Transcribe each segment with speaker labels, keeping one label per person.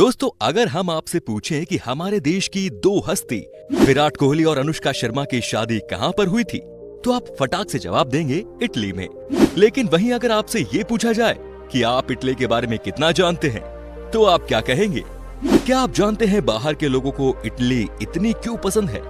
Speaker 1: दोस्तों, अगर हम आपसे पूछें कि हमारे देश की दो हस्ती विराट कोहली और अनुष्का शर्मा की शादी कहां पर हुई थी, तो आप फटाक से जवाब देंगे इटली में। लेकिन वहीं अगर आपसे ये पूछा जाए कि आप इटली के बारे में कितना जानते हैं, तो आप क्या कहेंगे? क्या आप जानते हैं बाहर के लोगों को इटली इतनी क्यों पसंद है?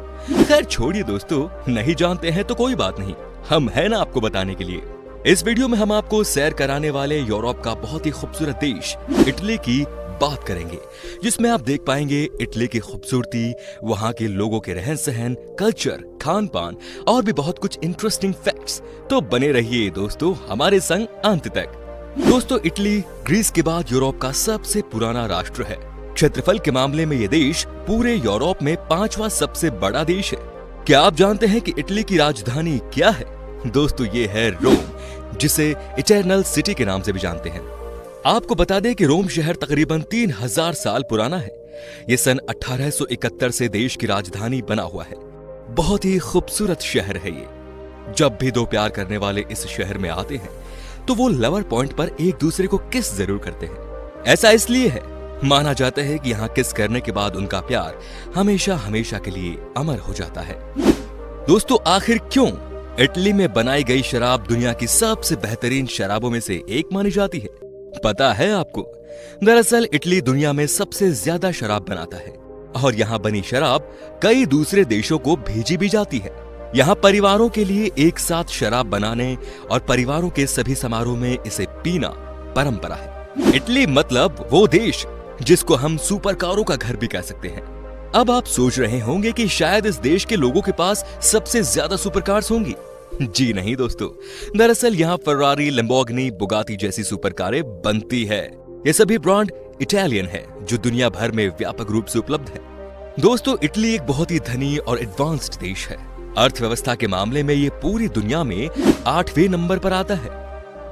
Speaker 1: खैर छोड़िए दोस्तों, नहीं जानते हैं तो कोई बात नहीं, हम है ना आपको बताने के लिए। इस वीडियो में हम आपको सैर कराने वाले यूरोप का बहुत ही खूबसूरत देश इटली की बात करेंगे, जिसमें आप देख पाएंगे इटली की खूबसूरती, वहां के लोगों के रहन सहन, कल्चर, खान पान और भी बहुत कुछ इंटरेस्टिंग फैक्ट्स। तो बने रहिए दोस्तों हमारे संग अंत तक। दोस्तों, इटली ग्रीस के बाद यूरोप का सबसे पुराना राष्ट्र है। क्षेत्रफल के मामले में ये देश पूरे यूरोप में 5वां सबसे बड़ा देश है। क्या आप जानते हैं कि इटली की राजधानी क्या है? दोस्तों, ये है रोम, जिसे इटर्नल सिटी के नाम से भी जानते हैं। आपको बता दें कि रोम शहर तकरीबन 3000 साल पुराना है। ये सन 1871 से देश की राजधानी बना हुआ है। बहुत ही खूबसूरत शहर है ये। जब भी दो प्यार करने वाले इस शहर में आते हैं तो वो लवर पॉइंट पर एक दूसरे को किस जरूर करते हैं। ऐसा इसलिए है, माना जाता है कि यहाँ किस करने के बाद उनका प्यार हमेशा हमेशा के लिए अमर हो जाता है। दोस्तों, आखिर क्यों इटली में बनाई गई शराब दुनिया की सबसे बेहतरीन शराबों में से एक मानी जाती है? पता है आपको? दरअसल इटली दुनिया में सबसे ज्यादा शराब बनाता है और यहाँ बनी शराब कई दूसरे देशों को भेजी भी जाती है। यहाँ परिवारों के लिए एक साथ शराब बनाने और परिवारों के सभी समारोह में इसे पीना परंपरा है। इटली मतलब वो देश जिसको हम सुपर कारों का घर भी कह सकते हैं। अब आप सोच रहे होंगे कि शायद इस देश के लोगों के पास सबसे ज्यादा सुपर कार्स होंगी। जी नहीं दोस्तों, दरअसल यहाँ फरारी, लैम्बोर्गिनी, बुगाटी जैसी सुपर कारें बनती है। ये सभी ब्रांड इटालियन है, जो दुनिया भर में व्यापक रूप से उपलब्ध है। दोस्तों, इटली एक बहुत ही धनी और एडवांस्ड देश है। अर्थव्यवस्था के मामले में ये पूरी दुनिया में 8वें नंबर पर आता है।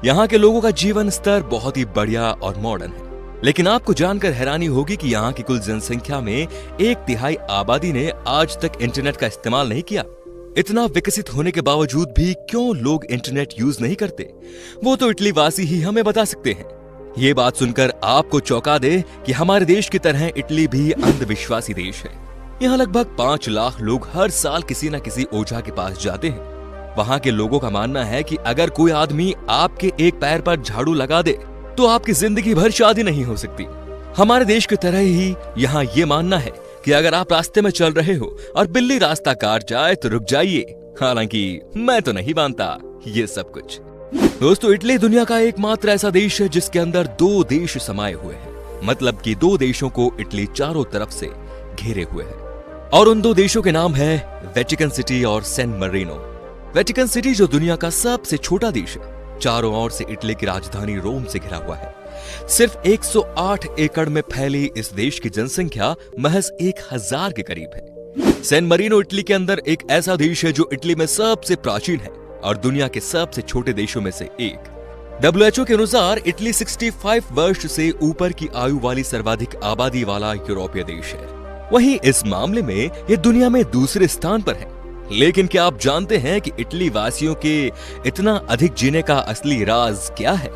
Speaker 1: यहाँ के लोगों का जीवन स्तर बहुत ही बढ़िया और मॉडर्न है। लेकिन आपको जानकर हैरानी होगी कि यहाँ की कुल जनसंख्या में 1/3 आबादी ने आज तक इंटरनेट का इस्तेमाल नहीं किया। इतना विकसित होने के बावजूद भी क्यों लोग इंटरनेट यूज नहीं करते, वो तो इटली वासी ही हमें बता सकते हैं। ये बात सुनकर आपको चौंका दे कि हमारे देश की तरह इटली भी अंधविश्वासी देश है। यहाँ लगभग 5 लाख लोग हर साल किसी न किसी ओझा के पास जाते हैं। वहाँ के लोगों का मानना है कि अगर कोई आदमी आपके एक पैर पर झाड़ू लगा दे तो आपकी जिंदगी भर शादी नहीं हो सकती। हमारे देश की तरह ही यहाँ ये मानना है कि अगर आप रास्ते में चल रहे हो और बिल्ली रास्ता काट जाए तो रुक जाइए। हालांकि मैं तो नहीं मानता ये सब कुछ। दोस्तों, इटली दुनिया का एकमात्र ऐसा देश है जिसके अंदर 2 देश समाये हुए हैं। मतलब कि 2 देशों को इटली चारों तरफ से घेरे हुए है और उन 2 देशों के नाम है वेटिकन सिटी और सैन मरीनो। वेटिकन सिटी जो दुनिया का सबसे छोटा देश है, चारों ओर से इटली की राजधानी रोम से घिरा हुआ है। सिर्फ 108 एकड़ में फैली इस देश की जनसंख्या महज 1000 के करीब है। सैन मरीनो इटली के अंदर एक ऐसा देश है जो इटली में सबसे प्राचीन है और दुनिया के सबसे छोटे देशों में से एक। WHO के अनुसार इटली 65 वर्ष से ऊपर की आयु वाली सर्वाधिक आबादी वाला यूरोपीय देश है। वहीं इस मामले में ये दुनिया में दूसरे स्थान पर है। लेकिन क्या आप जानते हैं कि इटली वासियों के इतना अधिक जीने का असली राज क्या है?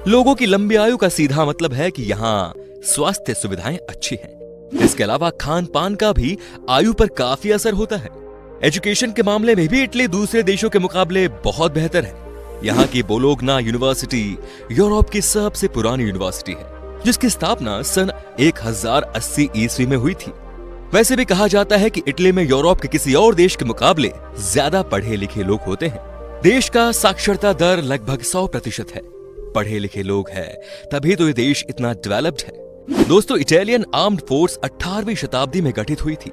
Speaker 1: लोगों की लंबी आयु का सीधा मतलब है कि यहाँ स्वास्थ्य सुविधाएं अच्छी हैं। इसके अलावा खान पान का भी आयु पर काफी असर होता है। एजुकेशन के मामले में भी इटली दूसरे देशों के मुकाबले बहुत बेहतर है। यहाँ की बोलोग्ना यूनिवर्सिटी यूरोप की सबसे पुरानी यूनिवर्सिटी है, जिसकी स्थापना सन 1080 ईस्वी में हुई थी। वैसे भी कहा जाता है कि इटली में यूरोप के किसी और देश के मुकाबले ज्यादा पढ़े लिखे लोग होते हैं। देश का साक्षरता दर लगभग 100% है। पढ़े लिखे लोग हैं, तभी तो ये देश इतना डेवलप्ड है। दोस्तों, इटालियन आर्म्ड फोर्स 18वीं शताब्दी में गठित हुई थी।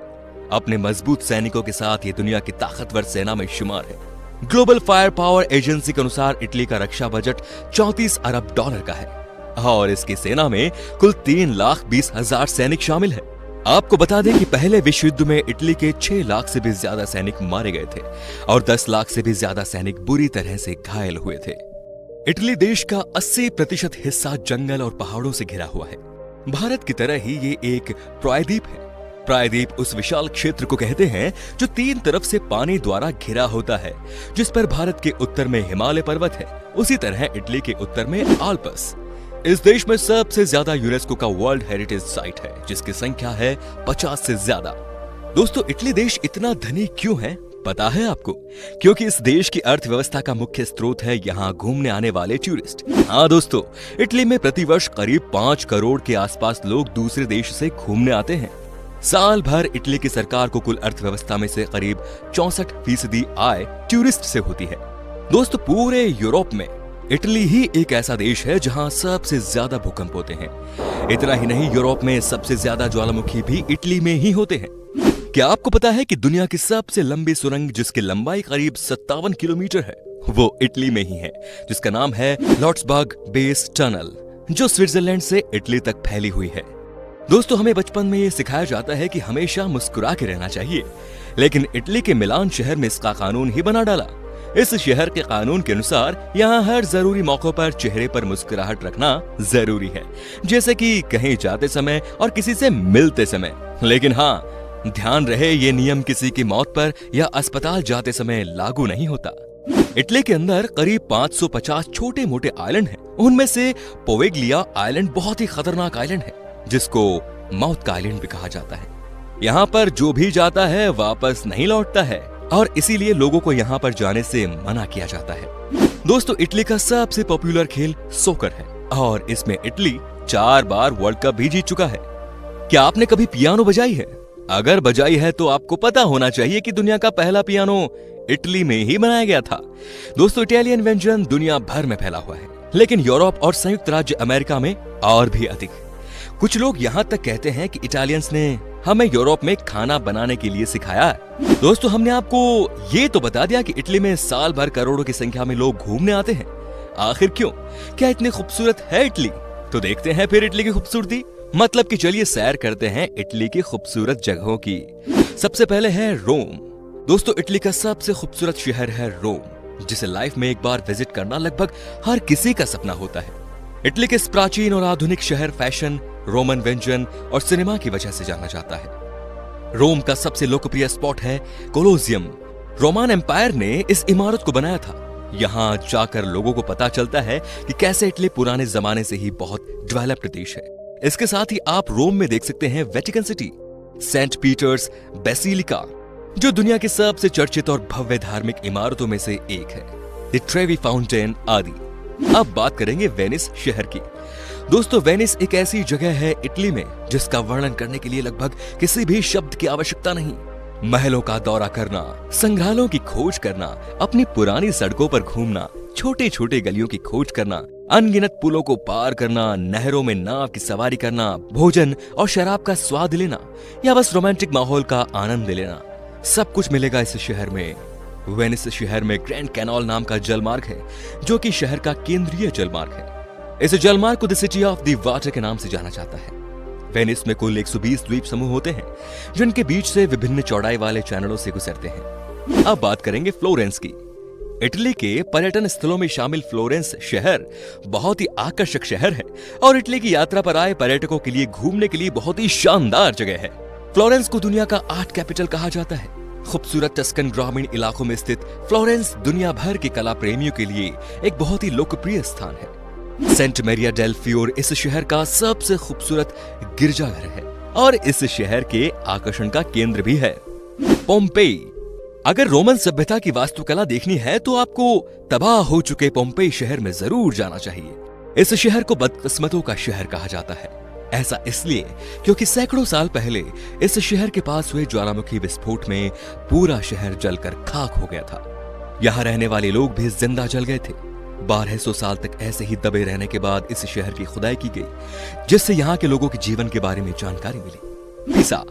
Speaker 1: अपने मजबूत सैनिकों के साथ ये दुनिया की ताकतवर सेना में शुमार है। ग्लोबल फायर पावर एजेंसी के अनुसार इटली का रक्षा बजट $34 अरब का है और इसकी सेना में कुल 3,20,000 सैनिक शामिल है। आपको बता दें कि पहले विश्व युद्ध में इटली के 6 लाख से भी ज्यादा सैनिक मारे गए थे और 10 लाख से भी ज्यादा सैनिक बुरी तरह से घायल हुए थे। इटली देश का 80% हिस्सा जंगल और पहाड़ों से घिरा हुआ है। भारत की तरह ही ये एक प्रायद्वीप है। प्रायद्वीप उस विशाल क्षेत्र को कहते हैं जो 3 तरफ से पानी द्वारा घिरा होता है, जिस पर भारत के उत्तर में हिमालय पर्वत है, उसी तरह इटली के उत्तर में आल्प्स। इस देश में सबसे ज्यादा यूनेस्को का वर्ल्ड हेरिटेज साइट है, जिसकी संख्या है 50 से ज्यादा। दोस्तों, इटली देश इतना धनी क्यों है पता है आपको? क्योंकि इस देश की अर्थव्यवस्था का मुख्य स्रोत है यहाँ घूमने आने वाले टूरिस्ट। हाँ दोस्तों, इटली में प्रतिवर्ष करीब 5 करोड़ के आसपास लोग दूसरे देश से घूमने आते हैं। साल भर इटली की सरकार को कुल अर्थव्यवस्था में से करीब 64% आय टूरिस्ट से होती है। दोस्तों, पूरे यूरोप में इटली ही एक ऐसा देश है जहां सबसे ज्यादा भूकंप होते हैं। इतना ही नहीं, यूरोप में सबसे ज्यादा ज्वालामुखी भी इटली में ही होते हैं। क्या आपको पता है कि दुनिया की सबसे लंबी सुरंग, जिसकी लंबाई करीब 57 किलोमीटर है, वो इटली में ही है, जिसका नाम है लॉट्सबर्ग बेस टनल, जो स्विट्जरलैंड से इटली तक फैली हुई है। दोस्तों, हमें बचपन में ये सिखाया जाता है कि हमेशा मुस्कुरा के रहना चाहिए, लेकिन इटली के मिलान शहर में इसका कानून ही बना डाला। इस शहर के कानून के अनुसार यहाँ हर जरूरी मौकों पर चेहरे पर मुस्कुराहट रखना जरूरी है, जैसे कि कहीं जाते समय और किसी से मिलते समय। लेकिन हाँ, ध्यान रहे, ये नियम किसी की मौत पर या अस्पताल जाते समय लागू नहीं होता। इटली के अंदर करीब 550 छोटे मोटे आइलैंड हैं। उनमें से पोवेग्लिया आइलैंड बहुत ही खतरनाक आइलैंड है, जिसको मौत का आइलैंड भी कहा जाता है। यहाँ पर जो भी जाता है वापस नहीं लौटता है, और इसीलिए लोगों को यहाँ पर जाने से मना किया जाता है। दोस्तों, इटली का सबसे पॉपुलर खेल सोकर है, और इसमें इटली 4 बार वर्ल्ड कप भी जीत चुका है। क्या आपने कभी पियानो बजाई है? अगर बजाई है तो आपको पता होना चाहिए कि दुनिया का पहला पियानो इटली में ही बनाया गया था। दोस्तों, इटालियन व्यंजन दुनिया भर में फैला हुआ है, लेकिन यूरोप और संयुक्त राज्य अमेरिका में और भी अधिक। कुछ लोग यहाँ तक कहते हैं कि इटालियंस ने हमें यूरोप में खाना बनाने के लिए सिखाया है। दोस्तों, हमने आपको ये तो बता दिया कि इटली में साल भर करोड़ों की संख्या में लोग घूमने आते हैं। आखिर क्यों? क्या इतनी खूबसूरत है इटली? तो देखते हैं फिर इटली की खूबसूरती। मतलब कि चलिए सैर करते हैं इटली की खूबसूरत जगहों की। सबसे पहले है रोम। दोस्तों, इटली का सबसे खूबसूरत शहर है रोम, जिसे लाइफ में एक बार विजिट करना लगभग हर किसी का सपना होता है। इटली के इस प्राचीन और आधुनिक शहर फैशन, रोमन व्यंजन और सिनेमा की वजह से जाना जाता है। रोम का सबसे लोकप्रिय स्पॉट है कोलोसियम। रोमन एम्पायर ने इस इमारत को बनाया था। यहाँ जाकर लोगों को पता चलता है कि कैसे इटली पुराने जमाने से ही बहुत डेवलप्ड देश है। इसके साथ ही आप रोम में देख सकते हैं Vatican City, Saint Peter's basilica, जो दुनिया की सबसे चर्चित और भव्य धार्मिक इमारतों में से एक है, द ट्रेवी फाउंटेन आदि। अब बात करेंगे वेनिस शहर की। दोस्तों, वेनिस एक ऐसी जगह है इटली में जिसका वर्णन करने के लिए लगभग किसी भी शब्द की आवश्यकता नहीं। महलों का दौरा करना, संग्रहालयों की खोज करना, अपनी पुरानी सड़कों पर घूमना, छोटे छोटे गलियों की खोज करना, अनगिनत पुलों को पार करना, नहरों में नाव की सवारी करना, भोजन और शराब का स्वाद लेना, या बस रोमांटिक माहौल का आनंद लेना, सब कुछ मिलेगा इस शहर में। वेनिस शहर में ग्रैंड कैनाल नाम का जलमार्ग है, जो कि शहर का केंद्रीय जलमार्ग है। इस जलमार्ग को the city of the water के नाम से जाना जाता है। वेनिस में कुल 120 द्वीप समूह होते हैं, जिनके बीच से विभिन्न चौड़ाई वाले चैनलों से गुजरते हैं। अब बात करेंगे फ्लोरेंस की। इटली के पर्यटन स्थलों में शामिल फ्लोरेंस शहर बहुत ही आकर्षक शहर है और इटली की यात्रा पर आए पर्यटकों के लिए घूमने के लिए बहुत ही शानदार जगह है। फ्लोरेंस को दुनिया का आर्ट कैपिटल कहा जाता है। खूबसूरत टस्कन ग्रामीण इलाकों में स्थित फ्लोरेंस दुनिया भर के कला प्रेमियों के लिए एक बहुत ही लोकप्रिय स्थान है। सेंट मैरिया डेल फ्योर इस शहर का सबसे खूबसूरत गिरजाघर है और इस शहर के आकर्षण का केंद्र भी है। पोम्पेई। अगर रोमन सभ्यता की वास्तुकला देखनी है तो आपको तबाह हो चुके पोम्पेई शहर में जरूर जाना चाहिए। इस शहर को बदकिस्मतों का शहर कहा जाता है। ऐसा इसलिए क्योंकि सैकड़ों साल पहले इस शहर के पास हुए ज्वालामुखी विस्फोट में पूरा शहर जलकर खाक हो गया था। यहाँ रहने वाले लोग भी जिंदा जल गए थे। 1200 साल तक ऐसे ही दबे रहने के बाद इस शहर की खुदाई की गई, जिससे यहाँ के लोगों के जीवन के बारे में जानकारी मिली। पिसा।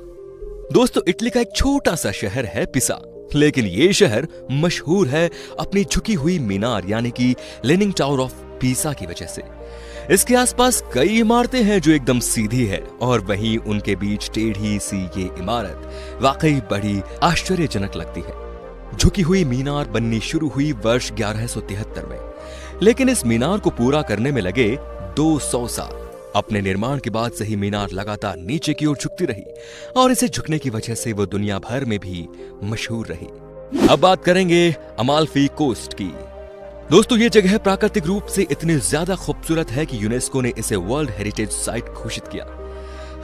Speaker 1: दोस्तों, इटली का एक छोटा सा शहर है पिसा, लेकिन ये शहर मशहूर है अपनी झुकी हुई मीनार यानी कि लीनिंग टावर ऑफ पिसा की वजह से। इसके आसपास कई इमारतें हैं जो एकदम सीधी है और वहीं उनके बीच टेढ़ी सी ये इमारत वाकई बड़ी आश्चर्यजनक लगती है। झुकी हुई मीनार बननी शुरू हुई वर्ष 1173 में, लेकिन इस मीनार को पूरा करने में लगे 200 साल। अपने निर्माण के बाद से ही मीनार लगातार नीचे की ओर झुकती रही और इसे झुकने की वजह से वो दुनिया भर में भी मशहूर रही। अब बात करेंगे अमाल्फी कोस्ट की। दोस्तों ये जगह प्राकृतिक रूप से इतनी ज्यादा खूबसूरत है कि यूनेस्को ने इसे वर्ल्ड हेरिटेज साइट घोषित किया।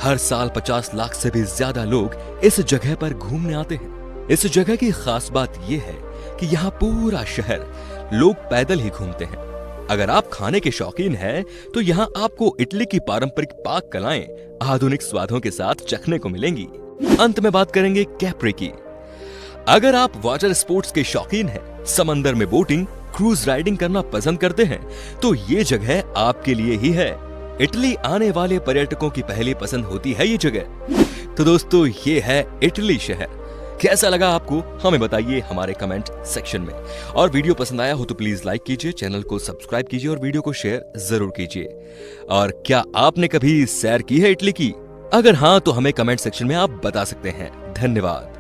Speaker 1: हर साल 50 लाख से भी ज्यादा लोग इस जगह पर घूमने आते हैं। इस जगह की खास बात यह है कि यहाँ पूरा शहर लोग पैदल ही घूमते हैं। अगर आप खाने के शौकीन हैं, तो यहाँ आपको इटली की पारंपरिक पाक कलाएं आधुनिक स्वादों के साथ चखने को मिलेंगी। अंत में बात करेंगे कैप्री की। अगर आप वाटर स्पोर्ट्स के शौकीन हैं, समंदर में बोटिंग, क्रूज राइडिंग करना पसंद करते हैं, तो ये जगह आपके लिए ही है। इटली आने वाले पर्यटकों की पहली पसंद होती है ये जगह। तो दोस्तों ये है इटली शहर। कैसा लगा आपको हमें बताइए हमारे कमेंट सेक्शन में। और वीडियो पसंद आया हो तो प्लीज लाइक कीजिए, चैनल को सब्सक्राइब कीजिए और वीडियो को शेयर जरूर कीजिए। और क्या आपने कभी सैर की है इटली की? अगर हाँ तो हमें कमेंट सेक्शन में आप बता सकते हैं। धन्यवाद।